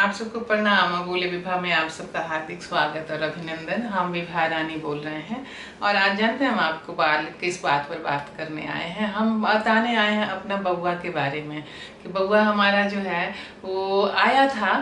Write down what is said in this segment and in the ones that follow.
आप सबको प्रणाम। अबूले विभा में आप सबका हार्दिक स्वागत और अभिनंदन। हम विभा रानी बोल रहे हैं और आज जानते हैं हम आपको किस बात पर बात करने आए हैं। हम बताने आए हैं अपना बउआ के बारे में कि बउआ हमारा जो है वो आया था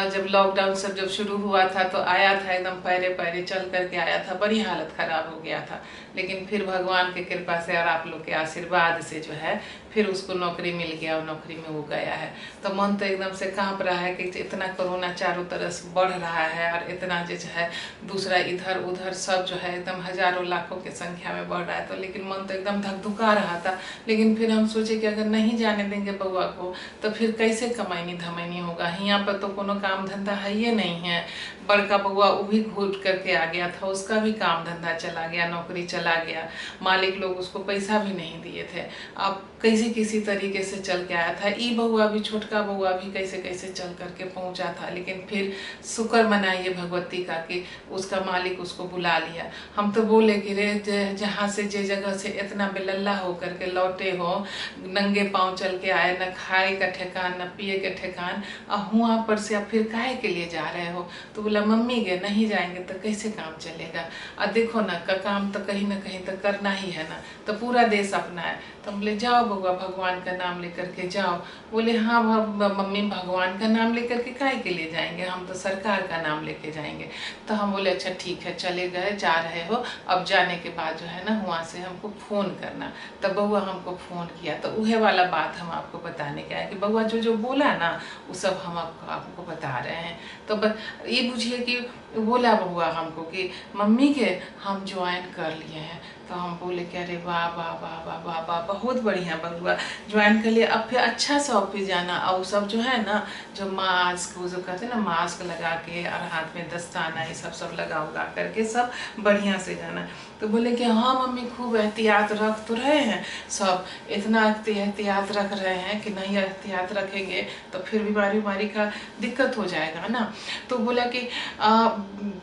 जब लॉकडाउन सब जब शुरू हुआ था तो आया था, एकदम पैरे पैरे चल करके आया था। बड़ी हालत खराब हो गया था, लेकिन फिर भगवान की कृपा से और आप लोग के आशीर्वाद से जो है फिर उसको नौकरी मिल गया और नौकरी में वो गया है। तो मन तो एकदम से कांप रहा है कि इतना कोरोना चारों तरफ से बढ़ रहा है और इतना जो है दूसरा इधर उधर सब जो है एकदम हजारों लाखों की संख्या में बढ़ रहा है। तो लेकिन मन तो एकदम धकधुका रहा था। लेकिन फिर हम सोचे कि अगर नहीं जाने देंगे बउआ को तो फिर कैसे कमाईनी धमैनी होगा। यहाँ पर तो कोनो काम धंधा है ये नहीं है। बड़का बउआ वो भी घूट करके आ गया था, उसका भी काम धंधा चला गया, नौकरी चला गया, मालिक लोग उसको पैसा भी नहीं दिए थे। अब किसी तरीके से चल के आया था। ई बउआ भी, छोटका बउआ भी कैसे कैसे चल करके पहुंचा था। लेकिन फिर शुक्र मनाइए भगवती का कि उसका मालिक उसको बुला लिया। हम तो बोले कि रे जहाँ से जे जगह से इतना बेलल्ला हो करके लौटे हो, नंगे पांव चल के आए, न खाए का ठेकान न पिए के ठेकान, और वहाँ पर से अब फिर काहे के लिए जा रहे हो। तो बोला मम्मी गे नहीं जाएंगे तो कैसे काम चलेगा। और देखो ना काम तो कहीं ना कहीं तो करना ही है ना, तो पूरा देश अपना है। तो हम बोले जाओ बउआ भगवान का नाम लेकर के जाओ। बोले हाँ मम्मी भगवान का नाम लेकर के काहे के लिए जाएंगे, हम तो सरकार का नाम लेके जाएंगे। तो हम बोले अच्छा ठीक है, चले गए, जा रहे हो, अब जाने के बाद जो है ना वहाँ से हमको फ़ोन करना। तब बउआ हमको फ़ोन किया। तो वह वाला बात हम आपको बताने के आए कि बउआ जो जो बोला ना वो सब हम आपको बता रहे हैं। तो ये बुझिए कि बोला बउआ हमको कि मम्मी के हम ज्वाइन कर लिए हैं। तो हम बोले कि अरे वाह वाह वाह वाह वाह वाह, बहुत बढ़िया बउआ ज्वाइन कर लिया। अब फिर अच्छा से ऑफिस जाना, और सब जो है ना जो मास्क, वो जो कहते हैं ना मास्क लगा के और हाथ में दस्ताना ये सब लगा उगा करके सब बढ़िया से जाना। तो बोले कि हाँ मम्मी खूब एहतियात रख तो रहे हैं, सब इतना एहतियात रख रहे हैं कि नहीं एहतियात रखेंगे तो फिर बीमारी का दिक्कत हो जाएगा ना। तो बोला कि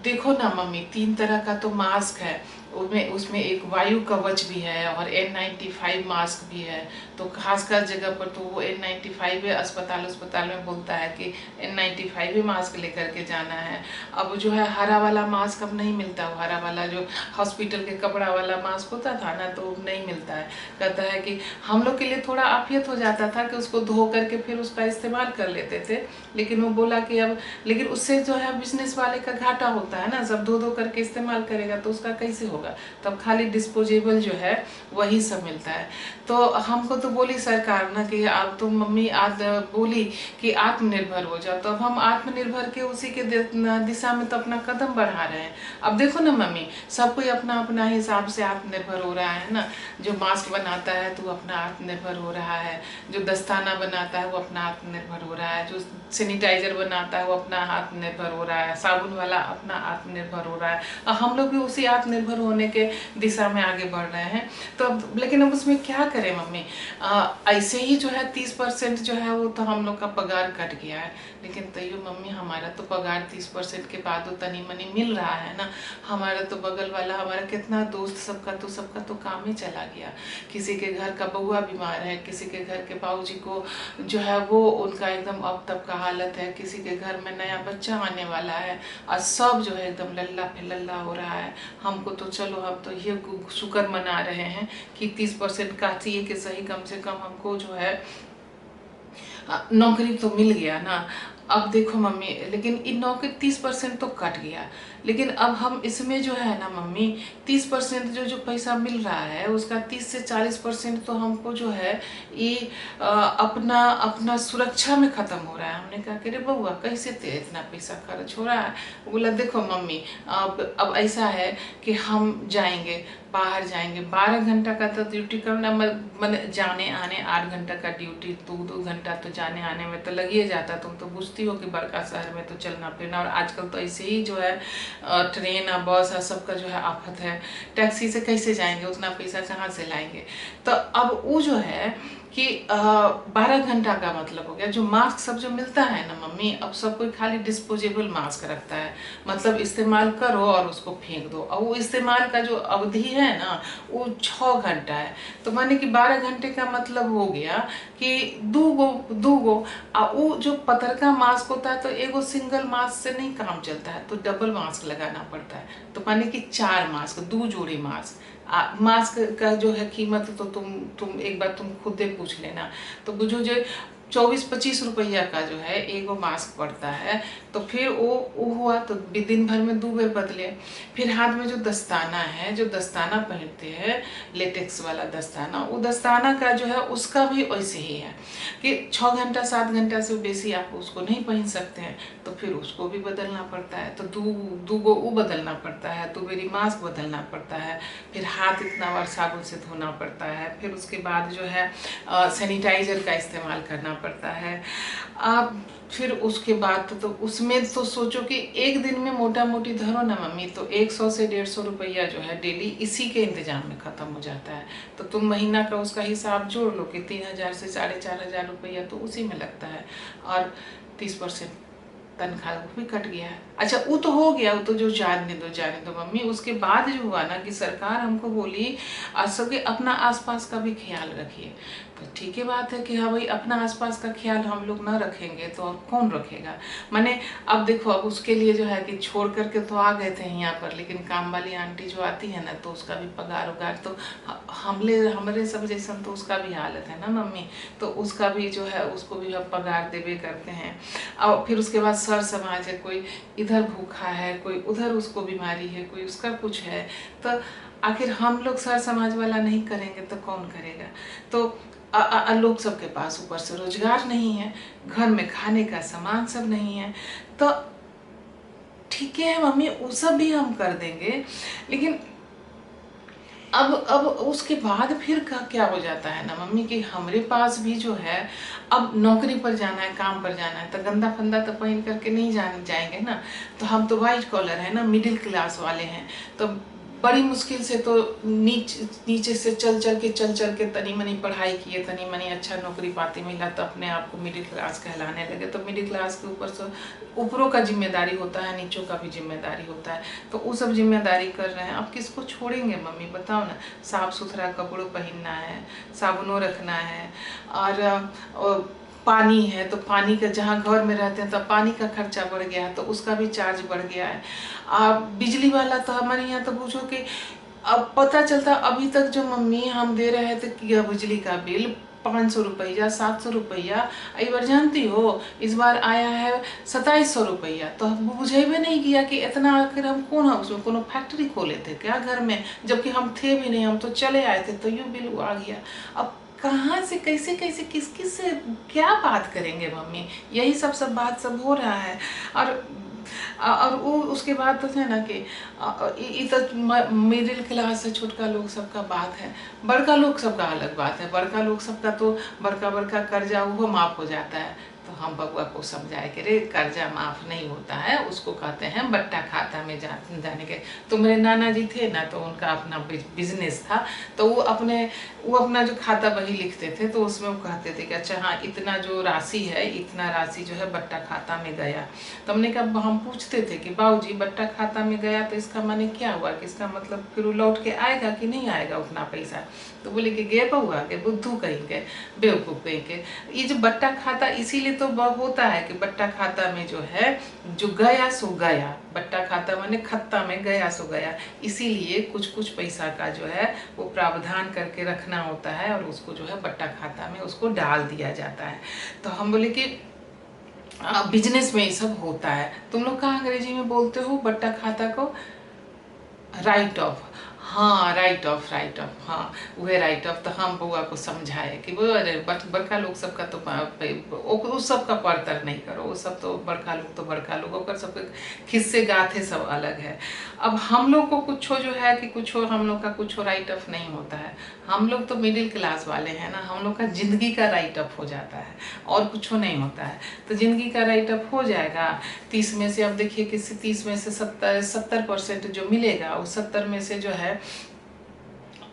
देखो ना मम्मी 3 तरह का तो मास्क है, उसमें एक वायु कवच भी है और N95 मास्क भी है। तो खासकर जगह पर तो वो N95 अस्पताल में बोलता है कि N95 मास्क लेकर के जाना है। अब जो है हरा वाला मास्क अब नहीं मिलता, वो हरा वाला जो हॉस्पिटल के कपड़ा वाला मास्क होता था ना तो नहीं मिलता है। कहता है कि हम लोग के लिए थोड़ा आफियत हो जाता था कि उसको धो करके फिर उसका इस्तेमाल कर लेते थे। लेकिन वो बोला कि अब लेकिन उससे जो है बिजनेस वाले का घाटा होता है ना, सब धो करके इस्तेमाल करेगा तो उसका कैसे होगा। तब खाली डिस्पोजेबल जो है वही सब मिलता है। तो हमको तो बोली सरकार ना कि आप तो मम्मी आज बोली कि आत्मनिर्भर हो जाओ। तो अब हम आत्मनिर्भर के उसी के दिशा में तो अपना कदम बढ़ा रहे हैं। अब देखो ना मम्मी सब कोई अपना अपना हिसाब से आत्मनिर्भर हो रहा है ना। जो मास्क बनाता है तो अपना आत्मनिर्भर हो रहा है, जो दस्ताना बनाता है वो अपना आत्मनिर्भर हो रहा है, जो सैनिटाइजर बनाता है वो अपना आत्मनिर्भर हो रहा है, साबुन वाला अपना आत्मनिर्भर हो रहा है। और हम लोग भी उसी आत्मनिर्भर होने के दिशा में आगे बढ़ रहे हैं। तो अब लेकिन अब उसमें क्या करें मम्मी, ऐसे ही जो है 30% जो है वो तो हम लोग का पगार कट गया है। लेकिन तैयो मम्मी हमारा तो पगार 30% के बाद वो तनी मनी मिल रहा है ना। हमारा तो बगल वाला हमारा कितना दोस्त सबका तो काम ही चला गया। किसी के घर का बउआ बीमार है, किसी के घर के बाबूजी को जो है वो उनका एकदम अब तब का हालत है, किसी के घर में नया बच्चा आने वाला है और सब जो है एकदम लल्ला फिलल्ला हो रहा है। हमको तो चलो हम तो ये शुक्र मना रहे हैं कि 30% काटी है कि सही कम से कम हमको जो है नौकरी तो मिल गया ना। अब देखो मम्मी लेकिन इन नौकरी 30% तो कट गया, लेकिन अब हम इसमें जो है ना मम्मी 30% जो पैसा मिल रहा है उसका 30 से 40% तो हमको जो है ये अपना सुरक्षा में ख़त्म हो रहा है। हमने कहा कि रे बउआ कैसे इतना पैसा खर्च हो रहा है। बोला देखो मम्मी अब ऐसा है कि हम जाएंगे, बाहर जाएंगे, 12 घंटा का तो ड्यूटी करना, मतलब जाने आने 8 घंटा का ड्यूटी, 2 घंटा तो जाने आने में तो लगिए जाता। तुम तो बुझती हो कि बड़का शहर में तो चलना फिरना, और आजकल तो ऐसे ही जो है ट्रेन और बस और सबका जो है आफत है। टैक्सी से कैसे जाएंगे, उतना पैसा कहाँ से लाएंगे। तो अब वो जो है कि 12 घंटा का मतलब हो गया। जो मास्क सब जो मिलता है ना मम्मी, अब सब कोई खाली डिस्पोजेबल मास्क रखता है, मतलब इस्तेमाल करो और उसको फेंक दो, और वो इस्तेमाल का जो अवधि है ना वो 6 घंटा है। तो माने कि 12 घंटे का मतलब हो गया कि दू गो वो जो पतरका मास्क होता है तो एगो सिंगल मास्क से नहीं काम चलता है, तो डबल मास्क लगाना पड़ता है। तो माने कि 4 मास्क, 2 जोड़ी मास्क। मास्क का जो है कीमत तो तुम एक बार तुम खुद ही पूछ लेना। तो बुझो जो 24-25 रुपया का जो है एगो मास्क पड़ता है। तो फिर वो हुआ तो दिन भर में 2 बेर बदले। फिर हाथ में जो दस्ताना है, जो दस्ताना पहनते हैं लेटेक्स वाला दस्ताना, वो दस्ताना का जो है उसका भी वैसे ही है कि 6 घंटा 7 घंटा से बेसी आप उसको नहीं पहन सकते हैं, तो फिर उसको भी बदलना पड़ता है। तो दू गो वो बदलना पड़ता है, 2 बेरी मास्क बदलना पड़ता है, फिर हाथ इतना बार साबुन से धोना पड़ता है, फिर उसके बाद जो है सैनिटाइजर का इस्तेमाल करना पड़ता है। आप फिर उसके बाद तो उसमें तो सोचो कि एक दिन में मोटा मोटी धरो ना मम्मी, तो 100 से 150 रुपया जो है डेली इसी के इंतजाम में ख़त्म हो जाता है। तो तुम महीना का उसका हिसाब जोड़ लो कि 3000 से 4500 रुपया तो उसी में लगता है, और 30% तनख्वाह भी कट गया है। अच्छा वो तो हो गया, वो तो जो जाने दो मम्मी। उसके बाद जो हुआ ना कि सरकार हमको बोली सबके अपना आसपास का भी ख्याल रखिए। तो ठीक है बात है कि हाँ भाई, अपना आसपास का ख्याल हम लोग ना रखेंगे तो और कौन रखेगा। माने अब देखो, अब उसके लिए जो है कि छोड़ करके तो आ गए थे यहाँ पर, लेकिन काम वाली आंटी जो आती है ना तो उसका भी पगार उगार तो हमारे सब जैसा तो उसका भी हालत है ना मम्मी। तो उसका भी जो है उसको भी हम पगार देवे करते हैं। और फिर उसके बाद सर समाज है, कोई इधर भूखा है, कोई उधर उसको बीमारी है, कोई उसका कुछ है। तो आखिर हम लोग सर समाज वाला नहीं करेंगे तो कौन करेगा। तो लोग सबके पास ऊपर से रोजगार नहीं है, घर में खाने का सामान सब नहीं है। तो ठीक है मम्मी, वो सब भी हम कर देंगे, लेकिन अब उसके बाद फिर क्या हो जाता है ना मम्मी कि हमारे पास भी जो है अब नौकरी पर जाना है, काम पर जाना है, तो गंदा फंदा तो पहन करके नहीं जाएंगे ना। तो हम तो वाइट कॉलर है ना, मिडिल क्लास वाले हैं। तो बड़ी मुश्किल से तो नीचे से चल चल के तनी मनी पढ़ाई किए, तनी मनी अच्छा नौकरी पाती मिला तो अपने आप को मिडिल क्लास कहलाने लगे। तो मिडिल क्लास के ऊपर से ऊपरों का जिम्मेदारी होता है, नीचों का भी जिम्मेदारी होता है। तो वो सब जिम्मेदारी कर रहे हैं, अब किसको छोड़ेंगे मम्मी बताओ ना। साफ सुथरा कपड़ों पहनना है, साबुनों रखना है, और पानी है तो पानी का, जहाँ घर में रहते हैं तो पानी का खर्चा बढ़ गया है तो उसका भी चार्ज बढ़ गया है। बिजली वाला तो हमारे यहाँ तो पूछो कि अब पता चलता, अभी तक जो मम्मी हम दे रहे थे कि बिजली का बिल 500 रुपया 700 रुपया, इस बार जानती हो इस बार आया है 2700 रुपया। तो बुझेबे नहीं किया कि इतना आखिर हम कौन है, उसमें कोनो फैक्ट्री खोले थे क्या घर में, जबकि हम थे भी नहीं, हम तो चले आए थे, तो यूँ बिल आ गया। अब कहाँ से कैसे कैसे किस किस से क्या बात करेंगे मम्मी, यही सब बात सब हो रहा है। और वो उसके बाद तो है ना कि ये तो मिडिल क्लास है, छोटका लोग सबका बात है, बड़का लोग सबका अलग बात है। बड़का लोग सबका तो बड़का कर्जा वो माफ हो जाता है। तो हम बबुआ को समझाए कि रे कर्जा माफ नहीं होता है, उसको कहते हैं बट्टा खाता में जाने के। तो मेरे नाना जी थे ना, तो उनका अपना बिजनेस था, तो वो अपना जो खाता बही लिखते थे, तो उसमें वो कहते थे कि अच्छा हाँ इतना जो राशि है, इतना राशि जो है बट्टा खाता में गया। तो हमने कहा, हम पूछते थे कि बाबूजी बट्टा खाता में गया तो इसका माने क्या हुआ, कि इसका मतलब फिर वो लौट के आएगा कि नहीं आएगा उतना पैसा। तो बोले कि गे बउआ के बुद्धू कहेंगे, बेवकूफ़ कहेंगे। ये जो बट्टा खाता इसीलिए तो होता है कि बट्टा खाता में जो है जो गया सो गया, बट्टा खाता माने खत्ता में गया सो गया। इसीलिए कुछ पैसा का जो है वो प्रावधान करके रखना होता है, और उसको जो है बट्टा खाता में उसको डाल दिया जाता है। तो हम बोले कि बिजनेस में ये सब होता है। तुम लोग कहाँ अंग्रेजी में बोलते हो बट्टा खाता को? Right of. हाँ राइट ऑफ, हाँ वह राइट ऑफ। तो हम बउआ को समझाए कि वो अरे बड़का लोग सबका तो उस सब का परतर नहीं करो, वो सब तो बड़का लोग ओकर सबके खिस्से गाथे सब अलग है। अब हम लोग को कुछ जो है कि कुछ हम लोग का कुछ राइट ऑफ नहीं होता है। हम लोग तो मिडिल क्लास वाले हैं ना, हम लोग का जिंदगी का राइट ऑफ हो जाता है और कुछ नहीं होता है। तो जिंदगी का राइट ऑफ हो जाएगा 30 में से। अब देखिए कि 30 में से 70% जो मिलेगा, वो 70 में से जो है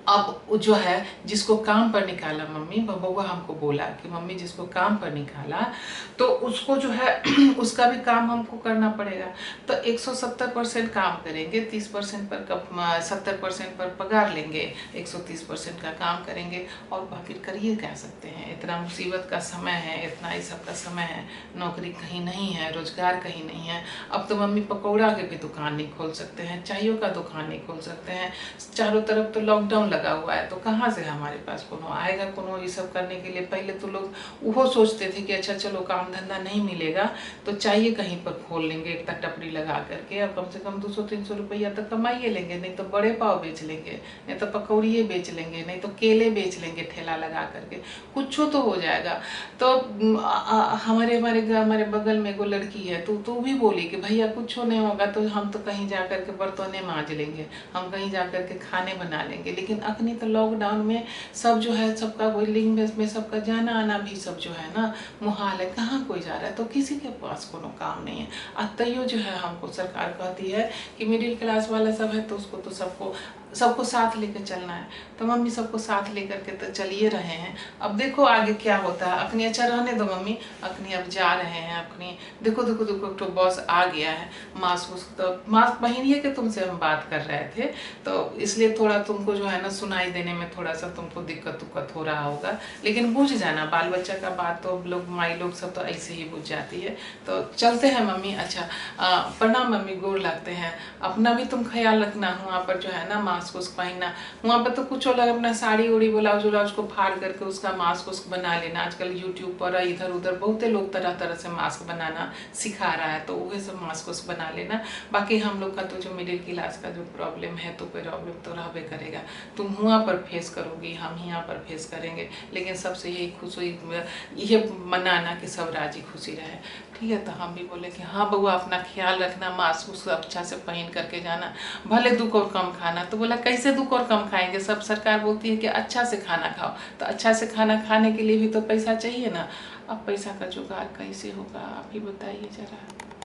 अब जो है जिसको काम पर निकाला मम्मी, बबुआ हमको बोला कि मम्मी जिसको काम पर निकाला तो उसको जो है उसका भी काम हमको करना पड़ेगा। तो 170% काम करेंगे, 30% पर 70% पर पगार लेंगे, 130% का काम करेंगे और बाकी करिए कह सकते हैं। इतना मुसीबत का समय है, इतना इस सब का समय है, नौकरी कहीं नहीं है, रोजगार कहीं नहीं है। अब तो मम्मी पकौड़ा के भी दुकान नहीं खोल सकते हैं, चायों का दुकान नहीं खोल सकते हैं, चारों तरफ तो लॉकडाउन लगा हुआ है। तो कहाँ से हमारे पास कोनो आएगा, कोनो ये सब करने के लिए। पहले तो लोग वो सोचते थे कि अच्छा चलो काम धंधा नहीं मिलेगा तो चाहिए कहीं पर खोल लेंगे एक टपरी लगा करके, अब कम से कम 200-300 रुपया तक कमाइए लेंगे, नहीं तो बड़े पाव बेच लेंगे, नहीं तो पकौड़िए बेच लेंगे, नहीं तो केले बेच लेंगे ठेला लगा करके, कुछ तो हो जाएगा। तो हमारे बगल में एगो लड़की है, तो भी बोली कि भैया कुछ नहीं होगा तो हम तो कहीं जा करके बर्तने मांज लेंगे, हम कहीं जा करके खाने बना लेंगे। लेकिन अखनी तो लॉकडाउन में सब जो है सबका लिंग में सबका जाना आना भी सब जो है ना मुहाल है, कहाँ कोई जा रहा है, तो किसी के पास कोनो काम नहीं है। तैयो जो है हमको सरकार कहती है कि मिडिल क्लास वाला सब है तो उसको तो सबको साथ लेकर चलना है। तो मम्मी सबको साथ लेकर के तो चलिए रहे हैं। अब देखो आगे क्या होता है। अपनी अच्छा रहने दो मम्मी, अपनी अब जा रहे हैं अपनी। देखो देखो देखो तो बॉस आ गया है। मास्क तो मास्क पहनिए कि तुमसे हम बात कर रहे थे तो इसलिए थोड़ा तुमको जो है ना सुनाई देने में थोड़ा सा तुमको दिक्कत हो रहा होगा, लेकिन बुझ जाना, बाल बच्चा का बात तो लोग माई लोग सब तो ऐसे ही बुझ जाती है। तो चलते हैं मम्मी। अच्छा प्रणाम मम्मी, गोर लगते हैं। अपना भी तुम ख्याल रखना, वहाँ पर जो है ना मास्क उस्क पहनना। वहाँ पर तो कुछ लोग अपना साड़ी उड़ी ब्लाउज उलाउज को फाड़ करके उसका मास्क उस्क बना लेना। आजकल यूट्यूब पर इधर उधर बहुते लोग तरह तरह से मास्क बनाना सिखा रहा है, तो वही सब मास्क उस्क बना लेना। बाकी हम लोग का तो जो मिडिल क्लास का जो प्रॉब्लम है तो प्रॉब्लम तो रहबे करेगा। तुम वहाँ पर फेस करोगी, हम यहाँ पर फेस करेंगे, लेकिन सबसे यही खुशी ये मनाना कि सब राजी खुशी रहे। ठीक है, तो हम भी बोले कि हाँ बउआ अपना ख्याल रखना, मास्क उसको अच्छा से पहन करके जाना, भले दुख और कम खाना। तो बोला कैसे दुख और कम खाएंगे, सब सरकार बोलती है कि अच्छा से खाना खाओ, तो अच्छा से खाना खाने के लिए भी तो पैसा चाहिए ना। अब पैसा का जुगाड़ कैसे होगा आप ही बताइए जरा।